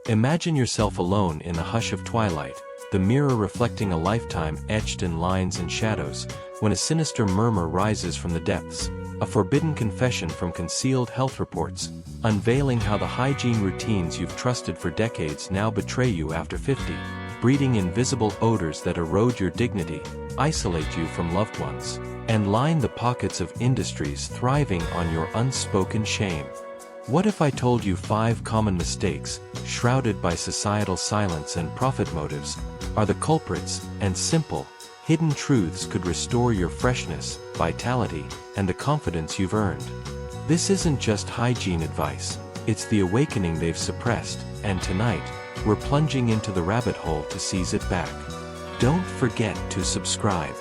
Imagine yourself alone in the hush of twilight, the mirror reflecting a lifetime etched in lines and shadows, when a sinister murmur rises from the depths, a forbidden confession from concealed health reports, unveiling how the hygiene routines you've trusted for decades now betray you after 50, breeding invisible odors that erode your dignity, isolate you from loved ones, and line the pockets of industries thriving on your unspoken shame. What if I told you 5 common mistakes, shrouded by societal silence and profit motives, are the culprits, and simple, hidden truths could restore your freshness, vitality, and the confidence you've earned? This isn't just hygiene advice, it's the awakening they've suppressed, and tonight, we're plunging into the rabbit hole to seize it back. Don't forget to subscribe.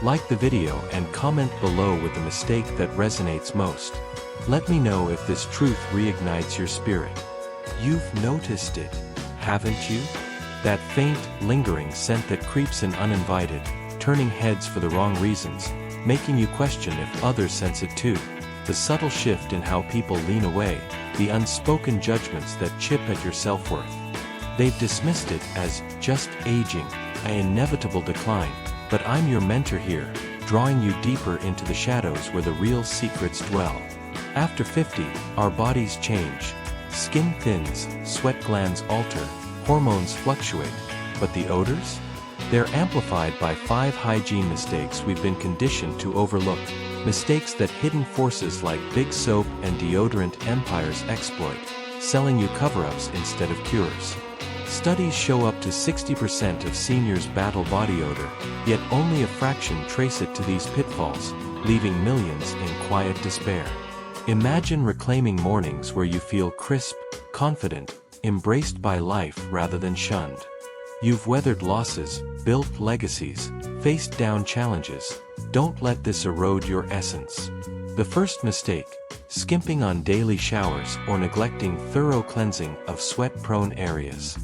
Like the video and comment below with the mistake that resonates most. Let me know if this truth reignites your spirit. You've noticed it, haven't you? That faint, lingering scent that creeps in uninvited, turning heads for the wrong reasons, making you question if others sense it too. The subtle shift in how people lean away, the unspoken judgments that chip at your self-worth. They've dismissed it as just aging, an inevitable decline, but I'm your mentor here, drawing you deeper into the shadows where the real secrets dwell. After 50, our bodies change. Skin thins, sweat glands alter, hormones fluctuate, but the odors? They're amplified by 5 hygiene mistakes we've been conditioned to overlook, mistakes that hidden forces like big soap and deodorant empires exploit, selling you cover-ups instead of cures. Studies show up to 60% of seniors battle body odor, yet only a fraction trace it to these pitfalls, leaving millions in quiet despair. Imagine reclaiming mornings where you feel crisp, confident, embraced by life rather than shunned. You've weathered losses, built legacies, faced down challenges. Don't let this erode your essence. The first mistake: skimping on daily showers or neglecting thorough cleansing of sweat-prone areas.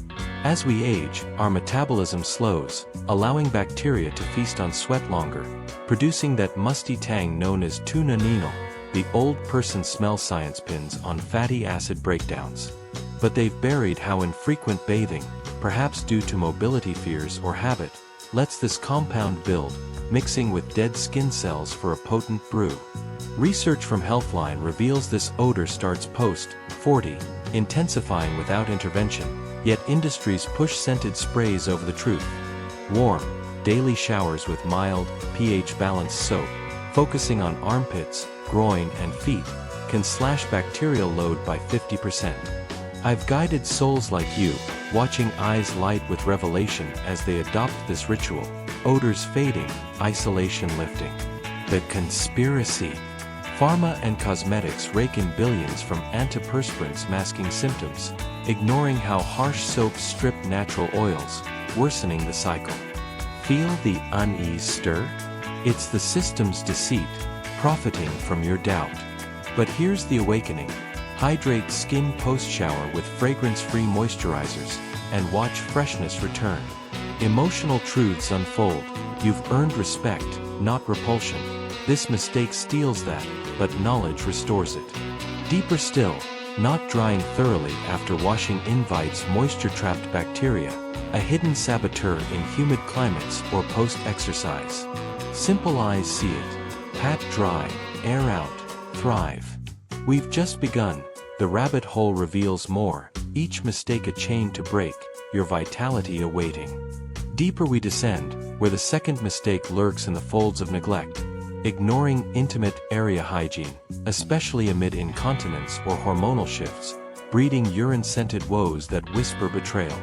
As we age, our metabolism slows, allowing bacteria to feast on sweat longer, producing that musty tang known as tuna-nenal, the old person smell science pins on fatty acid breakdowns. But they've buried how infrequent bathing, perhaps due to mobility fears or habit, lets this compound build, mixing with dead skin cells for a potent brew. Research from Healthline reveals this odor starts post-40, intensifying without intervention, yet industries push scented sprays over the truth. Warm, daily showers with mild, pH-balanced soap, focusing on armpits, groin, and feet, can slash bacterial load by 50%. I've guided souls like you, watching eyes light with revelation as they adopt this ritual, odors fading, isolation lifting. The conspiracy. Pharma and cosmetics rake in billions from antiperspirants masking symptoms, ignoring how harsh soaps strip natural oils, worsening the cycle. Feel the unease stir? It's the system's deceit, profiting from your doubt. But here's the awakening. Hydrate skin post-shower with fragrance-free moisturizers, and watch freshness return. Emotional truths unfold. You've earned respect, not repulsion. This mistake steals that, but knowledge restores it. Deeper still, not drying thoroughly after washing invites moisture-trapped bacteria, a hidden saboteur in humid climates or post-exercise. Simple eyes see it. Pat dry, air out, thrive. We've just begun. The rabbit hole reveals more, each mistake a chain to break, your vitality awaiting. Deeper we descend, where the second mistake lurks in the folds of neglect. Ignoring intimate area hygiene, especially amid incontinence or hormonal shifts, breeding urine-scented woes that whisper betrayal.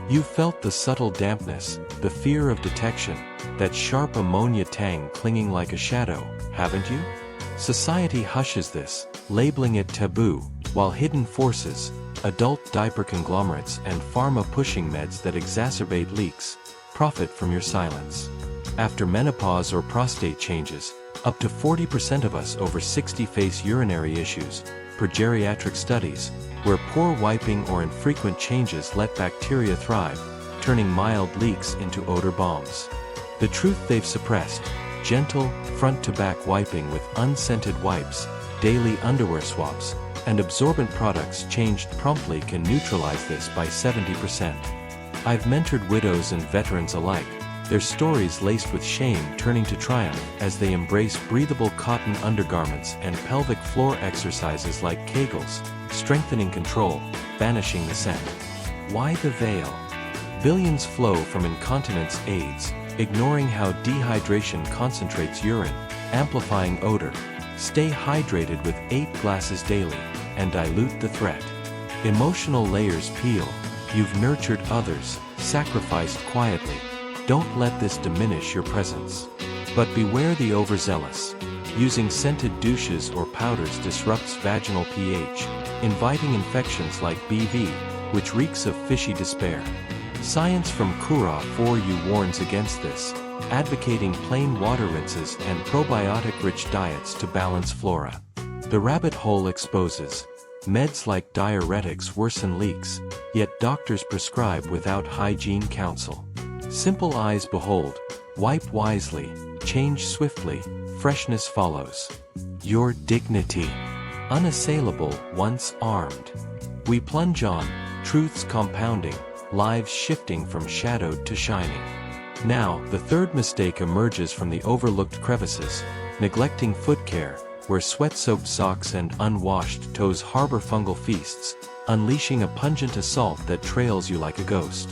You've felt the subtle dampness, the fear of detection, that sharp ammonia tang clinging like a shadow, haven't you? Society hushes this, labeling it taboo, while hidden forces, adult diaper conglomerates and pharma-pushing meds that exacerbate leaks, profit from your silence. After menopause or prostate changes, up to 40% of us over 60 face urinary issues, per geriatric studies, where poor wiping or infrequent changes let bacteria thrive, turning mild leaks into odor bombs. The truth they've suppressed: gentle, front-to-back wiping with unscented wipes, daily underwear swaps, and absorbent products changed promptly can neutralize this by 70%. I've mentored widows and veterans alike, their stories laced with shame turning to triumph as they embrace breathable cotton undergarments and pelvic floor exercises like Kegels, strengthening control, banishing the scent. Why the veil? Billions flow from incontinence aids, ignoring how dehydration concentrates urine, amplifying odor. Stay hydrated with 8 glasses daily, and dilute the threat. Emotional layers peel. You've nurtured others, sacrificed quietly. Don't let this diminish your presence. But beware the overzealous. Using scented douches or powders disrupts vaginal pH, inviting infections like BV, which reeks of fishy despair. Science from Kura 4U warns against this, advocating plain water rinses and probiotic-rich diets to balance flora. The rabbit hole exposes. Meds like diuretics worsen leaks, yet doctors prescribe without hygiene counsel. Simple eyes behold, wipe wisely, change swiftly, freshness follows. Your dignity. Unassailable once armed. We plunge on, truths compounding, lives shifting from shadowed to shining. Now, the third mistake emerges from the overlooked crevices, neglecting foot care, where sweat-soaked socks and unwashed toes harbor fungal feasts, unleashing a pungent assault that trails you like a ghost.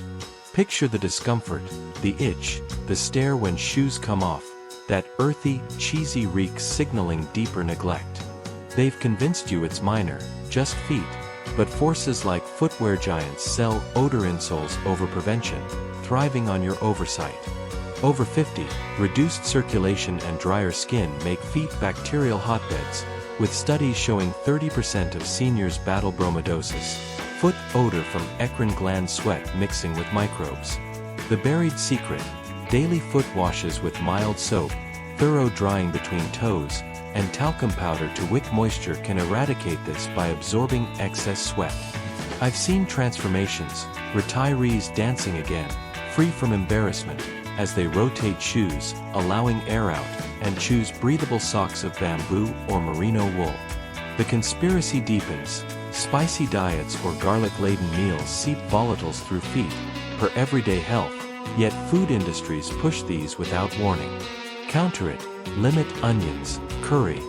Picture the discomfort, the itch, the stare when shoes come off, that earthy, cheesy reek signaling deeper neglect. They've convinced you it's minor, just feet, but forces like footwear giants sell odor insoles over prevention, thriving on your oversight. Over 50, reduced circulation and drier skin make feet bacterial hotbeds, with studies showing 30% of seniors battle bromodosis, foot odor from eccrine gland sweat mixing with microbes. The buried secret, daily foot washes with mild soap, thorough drying between toes, and talcum powder to wick moisture can eradicate this by absorbing excess sweat. I've seen transformations, retirees dancing again, free from embarrassment, as they rotate shoes, allowing air out, and choose breathable socks of bamboo or merino wool. The conspiracy deepens. Spicy diets or garlic-laden meals seep volatiles through feet, for everyday health, yet food industries push these without warning. Counter it, limit onions, curry,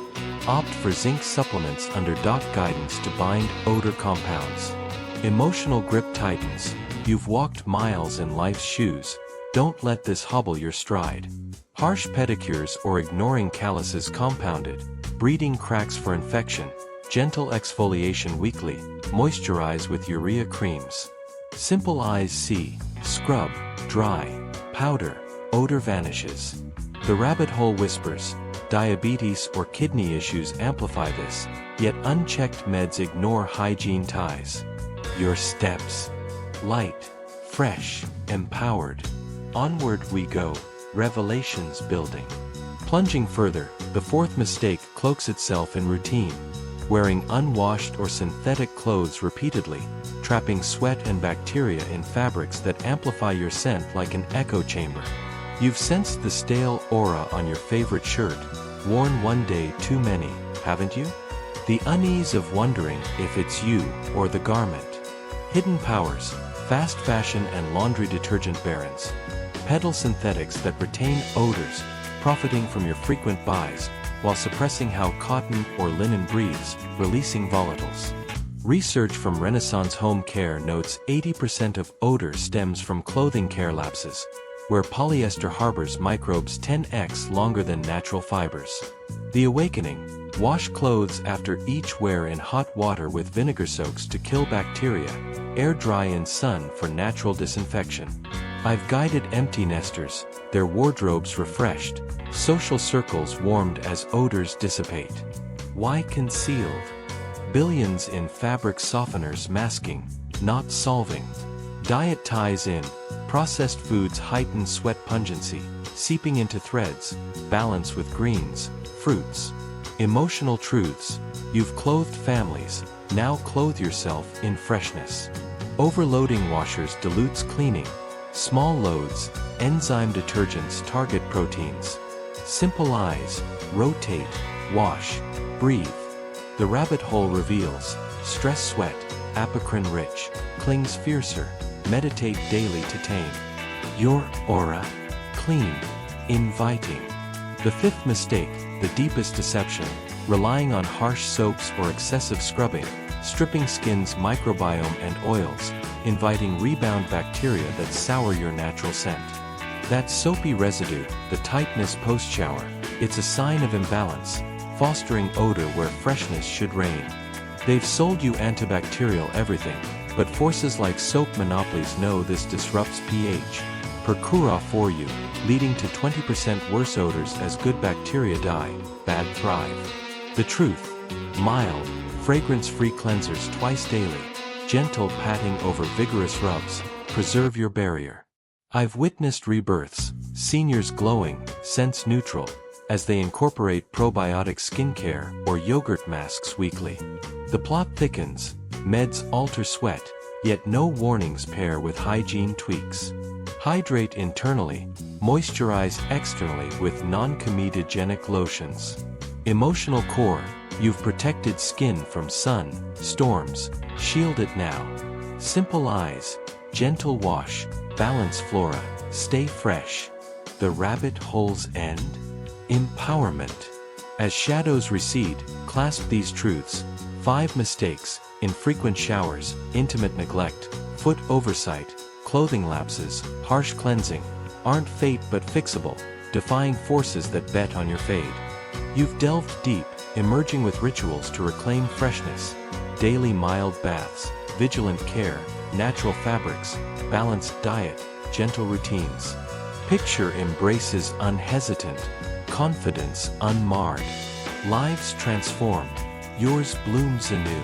opt for zinc supplements under doc guidance to bind odor compounds. Emotional grip tightens. You've walked miles in life's shoes. Don't let this hobble your stride. Harsh pedicures or ignoring calluses compounded, breeding cracks for infection. Gentle exfoliation weekly, moisturize with urea creams. Simple eyes see, scrub, dry, powder, odor vanishes. The rabbit hole whispers, diabetes or kidney issues amplify this, yet unchecked meds ignore hygiene ties. Your steps. Light, fresh, empowered. Onward we go, revelations building. Plunging further, the fourth mistake cloaks itself in routine. Wearing unwashed or synthetic clothes repeatedly, trapping sweat and bacteria in fabrics that amplify your scent like an echo chamber. You've sensed the stale aura on your favorite shirt, worn one day too many, haven't you? The unease of wondering if it's you or the garment. Hidden powers, fast fashion and laundry detergent barons. Peddle synthetics that retain odors, profiting from your frequent buys, while suppressing how cotton or linen breathes, releasing volatiles. Research from Renaissance Home Care notes 80% of odor stems from clothing care lapses, where polyester harbors microbes 10x longer than natural fibers. The awakening, wash clothes after each wear in hot water with vinegar soaks to kill bacteria, air dry in sun for natural disinfection. I've guided empty nesters, their wardrobes refreshed, social circles warmed as odors dissipate. Why concealed? Billions in fabric softeners masking, not solving. Diet ties in, processed foods heighten sweat pungency, seeping into threads, balance with greens, fruits. Emotional truths, you've clothed families, now clothe yourself in freshness. Overloading washers dilutes cleaning. Small loads, enzyme detergents target proteins. Simple eyes, rotate, wash, breathe. The rabbit hole reveals, stress sweat, apocrine rich, clings fiercer, meditate daily to tame your aura, clean, inviting. The fifth mistake, the deepest deception, relying on harsh soaps or excessive scrubbing, stripping skin's microbiome and oils, inviting rebound bacteria that sour your natural scent. That soapy residue, the tightness post-shower, it's a sign of imbalance, fostering odor where freshness should reign. They've sold you antibacterial everything, but forces like soap monopolies know this disrupts pH per cura for you, leading to 20% worse odors as good bacteria die, bad thrive. The truth: mild, fragrance-free cleansers twice daily, gentle patting over vigorous rubs, preserve your barrier. I've witnessed rebirths, seniors glowing, sense neutral, as they incorporate probiotic skincare or yogurt masks weekly. The plot thickens, meds alter sweat, yet no warnings pair with hygiene tweaks. Hydrate internally, moisturize externally with non-comedogenic lotions. Emotional core, you've protected skin from sun, storms, shield it now. Simple eyes, gentle wash, balance flora, stay fresh. The rabbit hole's end? Empowerment. As shadows recede, clasp these truths. 5 mistakes: infrequent showers, intimate neglect, foot oversight, clothing lapses, harsh cleansing, aren't fate but fixable, defying forces that bet on your fade. You've delved deep, emerging with rituals to reclaim freshness, daily mild baths, vigilant care, natural fabrics, balanced diet, gentle routines. Picture embraces unhesitant, confidence unmarred. Lives transformed, yours blooms anew.